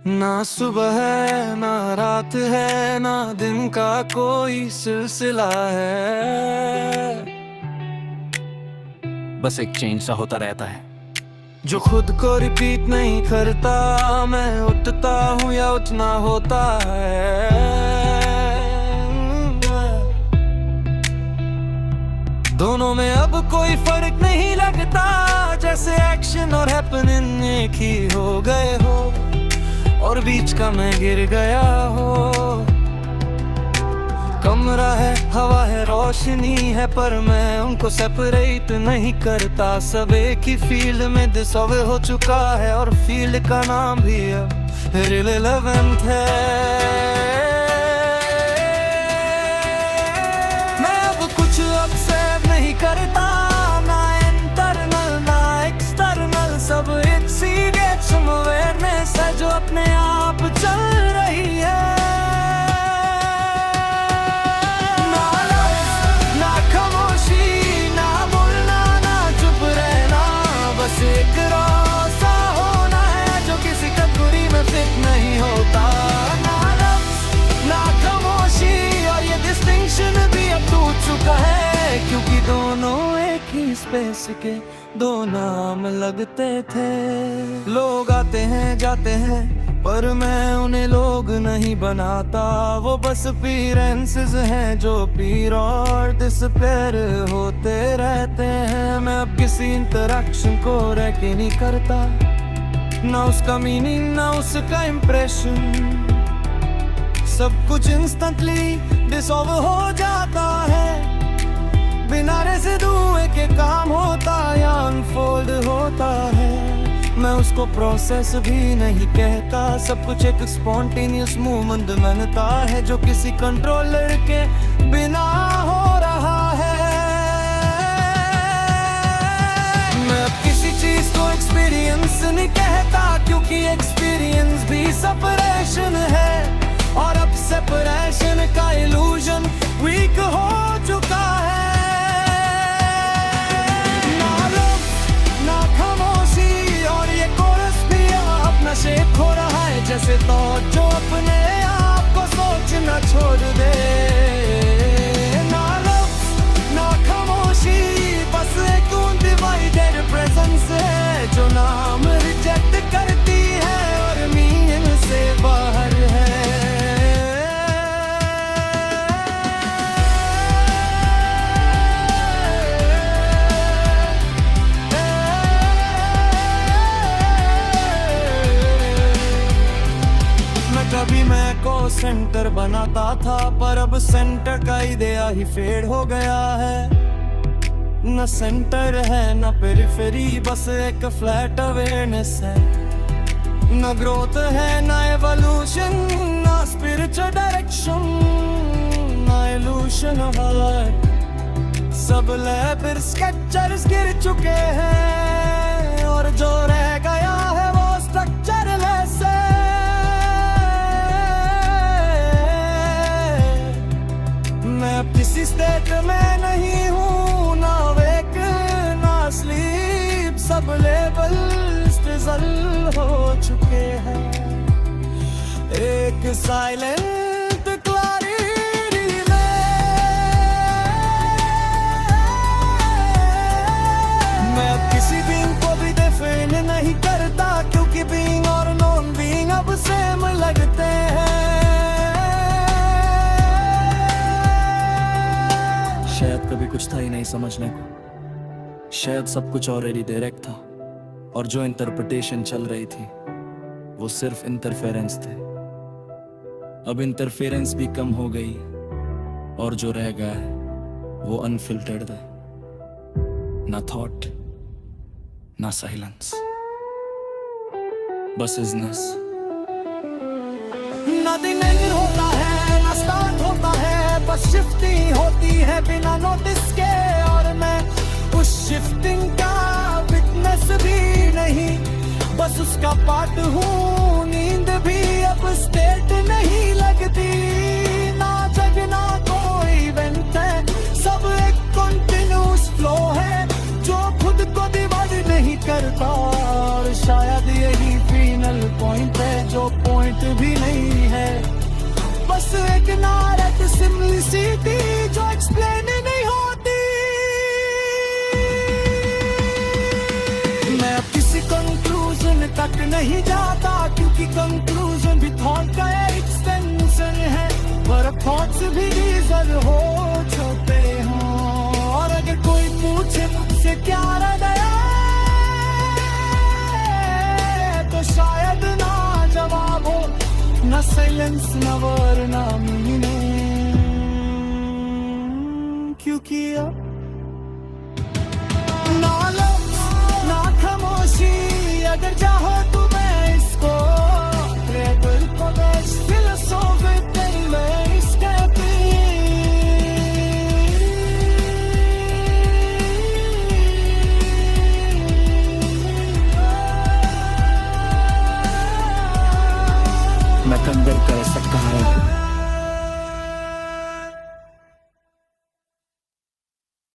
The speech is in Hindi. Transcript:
ना सुबह है ना रात है ना दिन का कोई सिलसिला है, बस एक चेंज सा होता रहता है जो खुद को रिपीट नहीं करता। मैं उठता हूँ या उठना होता है, दोनों में अब कोई फर्क नहीं लगता, जैसे एक्शन और हैपनिंग एक ही हो गए हो और बीच का मैं गिर गया हो। कमरा है, हवा है, रोशनी है, पर मैं उनको सेपरेट नहीं करता। सब एक ही फील्ड में डिसॉल्व हो चुका है और फील्ड का नाम भी अब इररिलेवेंट है। मैं अब कुछ ऑब्जर्व नहीं करता, ना इंटरनल ना एक्सटर्नल, सब एक सीरियस अवेयरनेस है जो अपने आप चल रही है। ना लफ्ज़, ना खामोशी, ना बोलना, ना चुप रहना, बस एक रोसा होना है जो किसी कैटेगरी में फिट नहीं होता। ना लफ्ज़, ना खामोशी, और ये डिस्टिंक्शन भी अब टूट चुका है, क्योंकि दोनों एक ही स्पेस के दो नाम लगते थे। लोग आते हैं जाते हैं, पर मैं उन्हें लोग नहीं बनाता, वो बस अपीयरेंसेस हैं जो अपीयर और डिसअपीयर होते रहते हैं। मैं अब किसी इंटरेक्शन को रैक नहीं करता, ना उसका मीनिंग ना उसका इम्प्रेशन, सब कुछ इंस्टेंटली डिसॉल्व हो जाता है, बिना रेज़िडुए के काम होता या अनफोल्ड होता है। मैं उसको प्रोसेस भी नहीं कहता, सब कुछ एक स्पॉन्टेनियस मूवमेंट बनता है जो किसी कंट्रोलर के बिना हो रहा है। मैं अब किसी चीज को एक्सपीरियंस नहीं कहता, क्योंकि एक्सपीरियंस भी सेपरेशन है, और अब सेपरेशन का इल्यूजन वीक हो चुका है। शेप हो रहा है जैसे तो जो अपने आप को सोचना छोड़ दे। ना लफ्ज़, ना खामोशी, बस एक अनडिवाइडेड प्रेजेंस है जो नाम रिजेक्ट करती है और मीनिंग से बाहर है। कभी मैं को सेंटर बनाता था, पर अब सेंटर का आइडिया ही फेड हो गया है। न सेंटर है न पेरिफेरी, बस एक फ्लैट अवेयरनेस है। न ग्रोथ है न एवोल्यूशन, न स्पिरिचुअल डायरेक्शन, न इल्यूशन ऑफ हार्ट। सब लेबर स्केचर्स गिर चुके हैं और जो रह गया है वो स्ट्रक्चरलेस है। मैं किसी स्टेट में नहीं हूँ, ना वेक ना स्लीप, सब लेवल्स डिसॉल्व हो चुके हैं। एक साइलेंट क्लैरिटी में मैं अब किसी बीइंग को भी डिफाइन नहीं करता, क्योंकि बीइंग और नॉन बीइंग अब सेम लगते हैं। शायद कभी कुछ था ही नहीं समझने को, शायद सब कुछ ऑलरेडी डायरेक्ट था, और जो इंटरप्रिटेशन चल रही थी वो सिर्फ इंटरफेरेंस थे। अब इंटरफेरेंस भी कम हो गई और जो रह गया है वो अनफिल्टर्ड है। ना थॉट ना साइलेंस, बस इजनेस। ना दिन एंड होता है ना स्टार्ट होता है, बस शिफ्टिंग होती है बिना नोटिस के, और मैं उस शिफ्टिंग का विटनेस भी नहीं, बस उसका पार्ट हूँ। नींद भी अब स्टेट नहीं लगती, ना जगना कोई इवेंट है, सब एक कंटिन्यूअस फ्लो है जो खुद को डिवाइड नहीं करता। और शायद यही फाइनल पॉइंट है जो पॉइंट बात भी नहीं है, बस एक नारक सिम्पलिसिटी जो एक्सप्लेन नहीं होती। मैं अब किसी कंक्लूजन तक नहीं जाता, क्योंकि कंक्लूजन भी थॉट का एक्सटेंशन है, पर थॉट्स भी डीजल हो छोटे हों। और अगर कोई पूछे मुझसे क्या हृदय, तो शायद ना जवाब हो, ना साइलेंस ना वर ना मीनिंग, क्योंकि अब ना लफ्ज़ ना खामोशी, अगर चाहो तो मैं इसको रेबल को बेस्ट फिलोसोफी तेरी मैं इसके मैं कंदर कर सकता है।